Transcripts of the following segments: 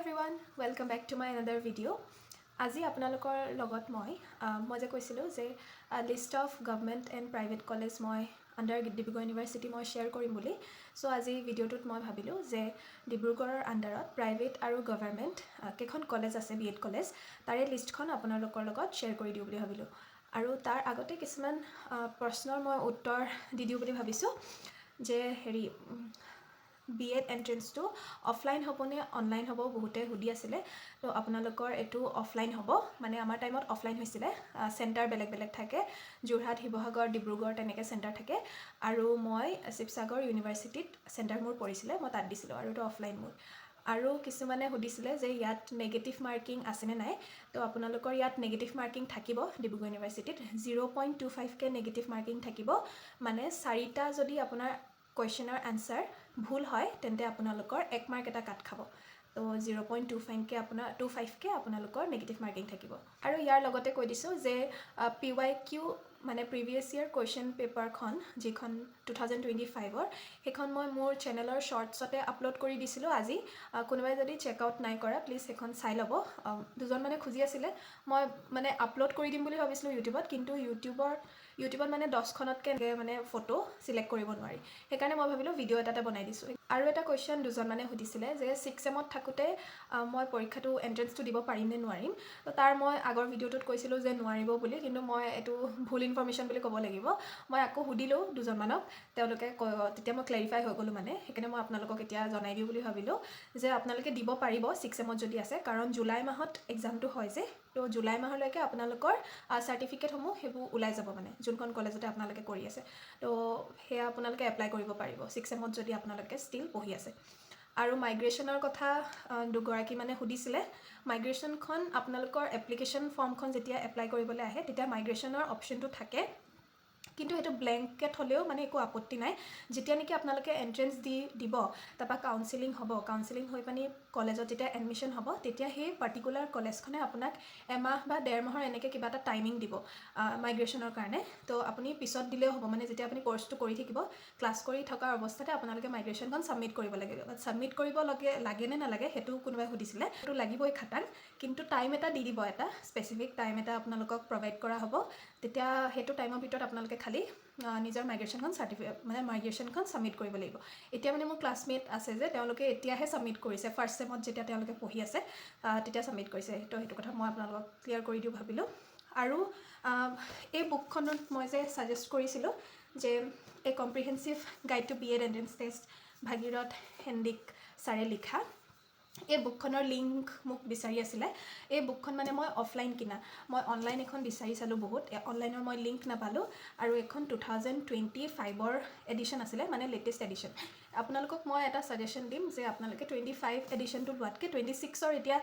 everyone, welcome back to my another video. আজি আপোনালোকৰ লগত মই যে কৈছিলোঁ যে list of government and private college মই আণ্ডাৰ ডিব্ৰুগড় ইউনিভাৰ্চিটি মই শ্বেয়াৰ কৰিম বুলি। চ' আজি ভিডিঅ'টোত মই ভাবিলোঁ যে ডিব্ৰুগড়ৰ আণ্ডাৰত প্ৰাইভেট আৰু গভৰ্ণমেণ্ট কেইখন কলেজ আছে বি এড কলেজ তাৰে লিষ্টখন আপোনালোকৰ লগত শ্বেয়াৰ কৰি দিওঁ বুলি ভাবিলোঁ। আৰু তাৰ আগতে কিছুমান প্ৰশ্নৰ মই উত্তৰ দি দিওঁ বুলি ভাবিছোঁ যে বি এড এণ্ট্ৰেঞ্চটো অফলাইন হ'বনে অনলাইন হ'ব বহুতে সুধি আছিলে। তো আপোনালোকৰ এইটো অফলাইন হ'ব, মানে আমাৰ টাইমত অফলাইন হৈছিলে। চেণ্টাৰ বেলেগ বেলেগ থাকে, যোৰহাট, শিৱসাগৰ, ডিব্ৰুগড় তেনেকৈ চেণ্টাৰ থাকে। আৰু মই শিৱসাগৰ ইউনিভাৰ্চিটিত চেণ্টাৰ মোৰ পৰিছিলে, মই তাত দিছিলোঁ আৰু এইটো অফলাইন মোৰ। আৰু কিছুমানে সুধিছিলে যে ইয়াত নেগেটিভ মাৰ্কিং আছেনে নাই। তো আপোনালোকৰ ইয়াত নেগেটিভ মাৰ্কিং থাকিব। ডিব্ৰুগড় ইউনিভাৰ্চিটিত 0.25কে নেগেটিভ মাৰ্কিং থাকিব, মানে 4টা যদি আপোনাৰ কুৱেশ্যনৰ আনচাৰ ভুল হয় তেন্তে আপোনালোকৰ 1 মাৰ্ক এটা কাট খাব। তো 0.25কে আপোনালোকৰ নেগেটিভ মাৰ্কিং থাকিব। আৰু ইয়াৰ লগতে কৈ দিছোঁ যে PYQ মানে প্ৰিভিয়াছ ইয়েৰ কুৱেশ্যন পেপাৰখন যিখন 2025ৰ সেইখন মই মোৰ চেনেলৰ শ্বৰ্টছতে আপলোড কৰি দিছিলোঁ আজি। কোনোবাই যদি চেকআউট নাই কৰা প্লিজ সেইখন চাই ল'ব। দুজনমানে খুজি আছিলে, মই মানে আপলোড কৰি দিম বুলি ভাবিছিলোঁ ইউটিউবত, কিন্তু ইউটিউবত মানে 10খনতকৈ মানে ফটো চিলেক্ট কৰিব নোৱাৰি। সেইকাৰণে মই ভাবিলোঁ ভিডিঅ' এটাতে বনাই দিছোঁ। আৰু এটা কুৱেশ্যন দুজনমানে সুধিছিলে যে 6th চেমত থাকোঁতে মই পৰীক্ষাটো এণ্ট্ৰেঞ্চটো দিব পাৰিম নে নোৱাৰিম। তো তাৰ মই আগৰ ভিডিঅ'টোত কৈছিলোঁ যে নোৱাৰিব বুলি, কিন্তু মই এইটো ভুল ইনফৰ্মেশ্যন বুলি ক'ব লাগিব। মই আকৌ সুধিলোঁ দুজনমানক, তেওঁলোকে তেতিয়া মই ক্লেৰিফাই হৈ গ'লোঁ মানে। সেইকাৰণে মই আপোনালোকক এতিয়া জনাই দিওঁ বুলি ভাবিলোঁ যে আপোনালোকে দিব পাৰিব 6th চেমত যদি আছে, কাৰণ জুলাই মাহত এক্সামটো হয় যে। তো জুলাই মাহলৈকে আপোনালোকৰ চাৰ্টিফিকেটসমূহ সেইবোৰ ওলাই যাব, মানে যোনখন কলেজতে আপোনালোকে কৰি আছে। তো সেয়া আপোনালোকে এপ্লাই কৰিব পাৰিব 6th চেমত যদি আপোনালোকে ষ্টিল পঢ়ি আছে। আৰু মাইগ্ৰেশ্যনৰ কথা দুগৰাকী মানে সুধিছিলে। মাইগ্ৰেশ্যনখন আপোনালোকৰ এপ্লিকেশ্যন ফৰ্মখন যেতিয়া এপ্লাই কৰিবলৈ আহে তেতিয়া মাইগ্ৰেশ্যনৰ অপশ্যনটো থাকে, কিন্তু সেইটো ব্লেংকেট হ'লেও মানে একো আপত্তি নাই। যেতিয়া নেকি আপোনালোকে এণ্ট্ৰেঞ্চ দিব, তাৰপৰা কাউন্সিলিং হ'ব, কাউন্সিলিং হৈ পানি কলেজত যেতিয়া এডমিশ্যন হ'ব তেতিয়া সেই পাৰ্টিকুলাৰ কলেজখনে আপোনাক এমাহ বা 1.5 মাহৰ এনেকৈ কিবা এটা টাইমিং দিব মাইগ্ৰেশ্যনৰ কাৰণে। তো আপুনি পিছত দিলেও হ'ব, মানে যেতিয়া আপুনি কৰ্চটো কৰি থাকিব, ক্লাছ কৰি থকা অৱস্থাতে আপোনালোকে মাইগ্ৰেশ্যনখন ছাবমিট কৰিব লাগিব। ছাবমিট কৰিব লাগে নে নালাগে সেইটো কোনোবাই সুধিছিলে। সেইটো লাগিবই খাটাং, কিন্তু টাইম এটা দি দিব, এটা স্পেচিফিক টাইম এটা আপোনালোকক প্ৰভাইড কৰা হ'ব। তেতিয়া সেইটো টাইমৰ ভিতৰত আপোনালোকে খালি নিজৰ মাইগ্ৰেশ্যনখন মাইগ্ৰেশ্যনখন ছাবমিট কৰিব লাগিব। এতিয়া মানে মোৰ ক্লাছমেট আছে যে তেওঁলোকে এতিয়াহে ছাবমিট কৰিছে, ফাৰ্ষ্ট চেমত যেতিয়া তেওঁলোকে পঢ়ি আছে তেতিয়া ছাবমিট কৰিছে। তো সেইটো কথা মই আপোনালোকক ক্লিয়াৰ কৰি দিওঁ ভাবিলোঁ। আৰু এই বুকখনত মই যে ছাজেষ্ট কৰিছিলোঁ যে a comprehensive guide to B Ed entrance test, Bhagirath Handique ছাৰে লিখা, এই বুকখনৰ লিংক মোক বিচাৰি আছিলে। এই বুকখন মানে মই অফলাইন কিনা, মই অনলাইন এখন বিচাৰি চালোঁ বহুত, অনলাইনৰ মই লিংক নাপালোঁ। আৰু এখন 2025ৰ এডিশ্যন আছিলে, মানে লেটেষ্ট এডিশ্যন। আপোনালোকক মই এটা ছাজেশ্যন দিম যে আপোনালোকে 25 এডিশ্যনটো লোৱাতকৈ 26ৰ এতিয়া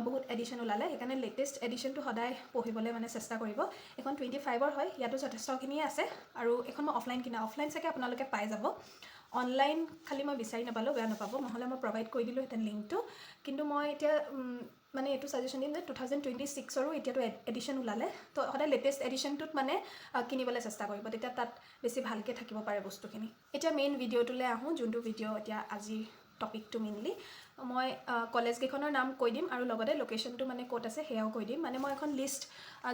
বহুত এডিশ্যন ওলালে, সেইকাৰণে লেটেষ্ট এডিশ্যনটো সদায় পঢ়িবলৈ মানে চেষ্টা কৰিব। এখন 25ৰ হয়, ইয়াতো যথেষ্টখিনিয়ে আছে। আৰু এখন মই অফলাইন কিনা, অফলাইন চাগে আপোনালোকে পাই যাব। অনলাইন খালি মই বিচাৰি নাপালোঁ, বেয়া নাপাব, নহ'লে মই প্ৰভাইড কৰি দিলোঁহেঁতেন লিংকটো। কিন্তু মই এতিয়া মানে এইটো ছাজেশ্যন দিম যে 2026ৰো এতিয়াতো এডিশ্যন ওলালে, তো সদায় লেটেষ্ট এডিশ্যনটোত মানে কিনিবলৈ চেষ্টা কৰিব, তেতিয়া তাত বেছি ভালকৈ থাকিব পাৰে বস্তুখিনি। এতিয়া মেইন ভিডিঅ'টোলৈ আহোঁ, যোনটো ভিডিঅ' এতিয়া আজিৰ টপিকটো মেইনলি মই কলেজকেইখনৰ নাম কৈ দিম আৰু লগতে লোকেশ্যনটো মানে ক'ত আছে সেয়াও কৈ দিম। মানে মই এখন লিষ্ট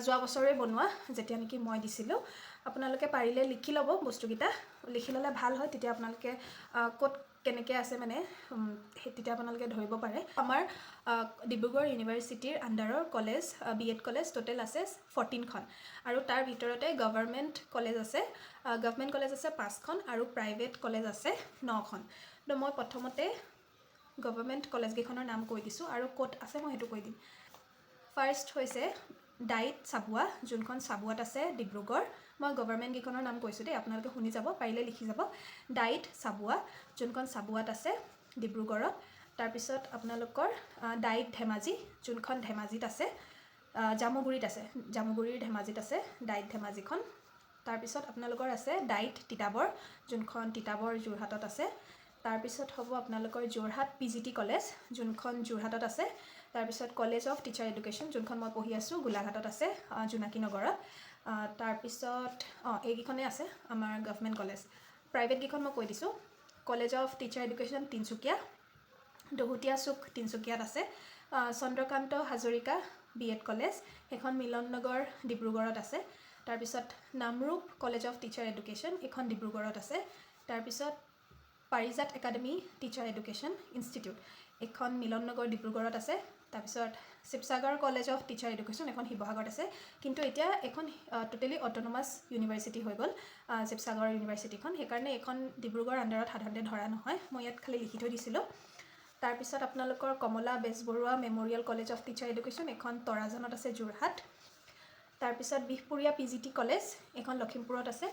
যোৱা বছৰে বনোৱা, যেতিয়া নেকি মই দিছিলোঁ। আপোনালোকে পাৰিলে লিখি ল'ব বস্তুকেইটা, লিখি ল'লে ভাল হয়, তেতিয়া আপোনালোকে ক'ত কেনেকৈ আছে মানে তেতিয়া আপোনালোকে ধৰিব পাৰে। আমাৰ ডিব্ৰুগড় ইউনিভাৰ্চিটিৰ আণ্ডাৰৰ college B Ed college total আছে 14খন, আৰু তাৰ ভিতৰতে গভৰ্ণমেণ্ট কলেজ আছে 5খন আৰু প্ৰাইভেট কলেজ আছে 9খন। তো মই প্ৰথমতে গভৰ্ণমেণ্ট কলেজকেইখনৰ নাম কৈ দিছোঁ আৰু ক'ত আছে মই সেইটো কৈ দিম। ফাৰ্ষ্ট হৈছে ডাইট চাবুৱা, যোনখন চাবুৱাত আছে ডিব্ৰুগড়। মই গভৰ্ণমেণ্টকেইখনৰ নাম কৈছোঁ দেই, আপোনালোকে শুনি যাব, পাৰিলে লিখি যাব। ডাইট চাবুৱা, যোনখন চাবুৱাত আছে ডিব্ৰুগড়ত। তাৰপিছত আপোনালোকৰ ডাইট ধেমাজি, যোনখন ধেমাজিত আছে, জামুগুৰিত আছে, জামুগুৰিৰ ধেমাজিত আছে ডাইট ধেমাজিখন। তাৰপিছত আপোনালোকৰ আছে ডাইট তিতাবৰ, যোনখন তিতাবৰ যোৰহাটত আছে। তাৰপিছত হ'ব আপোনালোকৰ যোৰহাট PGT কলেজ, যোনখন যোৰহাটত আছে। তাৰপিছত কলেজ অফ টিচাৰ এডুকেশ্যন, যোনখন মই পঢ়ি আছোঁ, গোলাঘাটত আছে, জোনাকী নগৰত। তাৰপিছত এইকেইখনেই আছে আমাৰ গভৰ্ণমেণ্ট কলেজ। প্ৰাইভেটকেইখন মই কৈ দিছোঁ, college of teacher education Tinsukia, দহোটীয়া চুক তিনিচুকীয়াত আছে। চন্দ্ৰকান্ত হাজৰিকা BEd কলেজ, সেইখন মিলন নগৰ ডিব্ৰুগড়ত আছে। তাৰপিছত Namrup college of teacher education, এইখন ডিব্ৰুগড়ত আছে। তাৰপিছত পাৰিজাত একাডেমি টিচাৰ এডুকেশ্যন ইনষ্টিটিউট, এইখন মিলন নগৰ ডিব্ৰুগড়ত আছে। তাৰপিছত Sivasagar college of teacher education, এখন শিৱসাগৰত আছে। কিন্তু এতিয়া এখন টোটেলি অট'নমাছ ইউনিভাৰ্চিটি হৈ গ'ল শিৱসাগৰ ইউনিভাৰ্চিটিখন, সেইকাৰণে এইখন ডিব্ৰুগড় আণ্ডাৰত সাধাৰণতে ধৰা নহয়। মই ইয়াত খালি লিখি থৈ দিছিলোঁ। তাৰপিছত আপোনালোকৰ Kamala Bezbaruah memorial college of teacher education, এখন তৰাজানত আছে যোৰহাট। তাৰপিছত বিহপুৰীয়া PGT কলেজ, এইখন লখিমপুৰত আছে।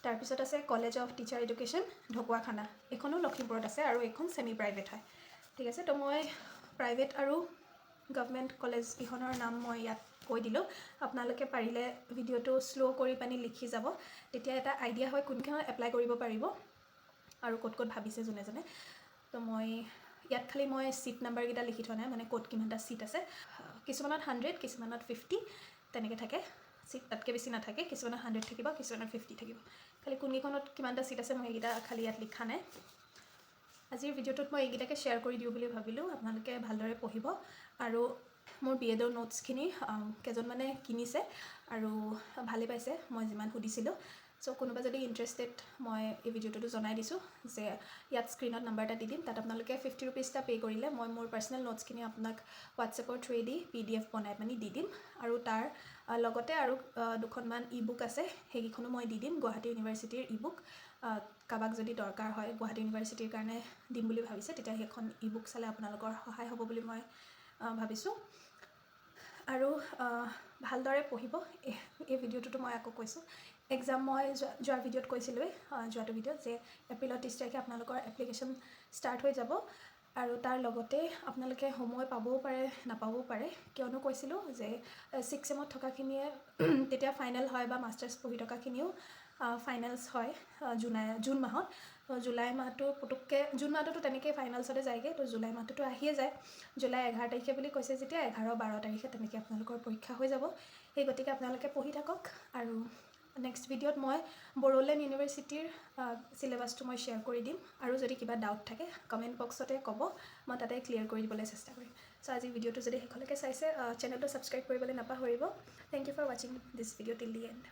তাৰপিছত আছে college of teacher education Dhakuakhana, এইখনো লখিমপুৰত আছে আৰু এইখন ছেমি প্ৰাইভেট হয়। ঠিক আছে, তো মই প্ৰাইভেট আৰু গভৰ্ণমেণ্ট কলেজকেইখনৰ নাম মই ইয়াত কৈ দিলোঁ। আপোনালোকে পাৰিলে ভিডিঅ'টো শ্ল' কৰি পানি লিখি যাব, তেতিয়া এটা আইডিয়া হয় কোনখনত এপ্লাই কৰিব পাৰিব আৰু ক'ত ক'ত ভাবিছে যোনে যোনে। তো মই ইয়াত খালি মই ছিট নাম্বাৰকেইটা লিখি থোৱা নাই, মানে ক'ত কিমানটা ছিট আছে। কিছুমানত 100, কিছুমানত 50 তেনেকৈ থাকে। ছিট তাতকৈ বেছি নাথাকে, কিছুমানত 100 থাকিব, কিছুমানত 50 থাকিব। খালি কোনকেইখনত কিমানটা ছিট আছে মই এইকেইটা খালি ইয়াত লিখা নাই। আজিৰ ভিডিঅ'টোত মই এইকেইটাকে শ্বেয়াৰ কৰি দিওঁ বুলি ভাবিলোঁ। আপোনালোকে ভালদৰে পঢ়িব আৰু মোৰ BEdৰ নোটছখিনি কেইজনমানে কিনিছে আৰু ভালেই পাইছে মই যিমান সুধিছিলোঁ। চ' কোনোবা যদি ইণ্টাৰেষ্টেড, মই এই ভিডিঅ'টোতো জনাই দিছোঁ যে ইয়াত স্ক্ৰীণত নাম্বাৰ এটা দি দিম, তাত আপোনালোকে 50 rupees এটা পে' কৰিলে মই মোৰ পাৰ্চনেল নোটছখিনি আপোনাক হোৱাটছএপৰ থ্ৰুৱেদি PDF বনাই পানি দি দিম। আৰু তাৰ লগতে আৰু দুখনমান ই-বুক আছে, সেইকেইখনো মই দি দিম, গুৱাহাটী ইউনিভাৰ্চিটিৰ ই-বুক। কাৰোবাক যদি দৰকাৰ হয় গুৱাহাটী ইউনিভাৰ্চিটিৰ কাৰণে দিম বুলি ভাবিছে, তেতিয়া সেইখন ই-বুক চালে আপোনালোকৰ সহায় হ'ব বুলি মই ভাবিছোঁ। আৰু ভালদৰে পঢ়িব। এই ভিডিঅ'টোতো মই আকৌ কৈছোঁ, এক্সাম মই যোৱা ভিডিঅ'ত কৈছিলোঁৱেই, যোৱাটো ভিডিঅ'ত, যে এপ্ৰিলৰ 30 তাৰিখে আপোনালোকৰ এপ্লিকেশ্যন ষ্টাৰ্ট হৈ যাব। আৰু তাৰ লগতে আপোনালোকে সময় পাবও পাৰে নাপাবও পাৰে, কিয়নো কৈছিলোঁ যে 6th চেমত থকাখিনিয়ে তেতিয়া ফাইনেল হয়, বা মাষ্টাৰ্ছ পঢ়ি থকাখিনিও ফাইনেলছ হয় জুন মাহত। জুলাই মাহটো পুটুককৈ, জুন মাহটোতো তেনেকৈ ফাইনেলছতে যায়গৈ, তো জুলাই মাহটোতো আহিয়ে যায়। জুলাই 11 তাৰিখে বুলি কৈছে যেতিয়া 11-12 তাৰিখে তেনেকৈ আপোনালোকৰ পৰীক্ষা হৈ যাব। সেই গতিকে আপোনালোকে পঢ়ি থাকক। আৰু নেক্সট ভিডিঅ'ত মই বড়োলেণ্ড ইউনিভাৰ্চিটিৰ চিলেবাছটো মই শ্বেয়াৰ কৰি দিম। আৰু যদি কিবা ডাউট থাকে কমেণ্ট বক্সতে ক'ব, মই তাতে ক্লিয়াৰ কৰি দিবলৈ চেষ্টা কৰিম। চ' আজি ভিডিঅ'টো যদি শেষলৈকে চাইছে, চেনেলটো ছাবস্ক্ৰাইব কৰিবলৈ নাপাহৰিব। থেংক ইউ ফৰ ৱাচিং দিছ ভিডিঅ' টিল দি এণ্ড।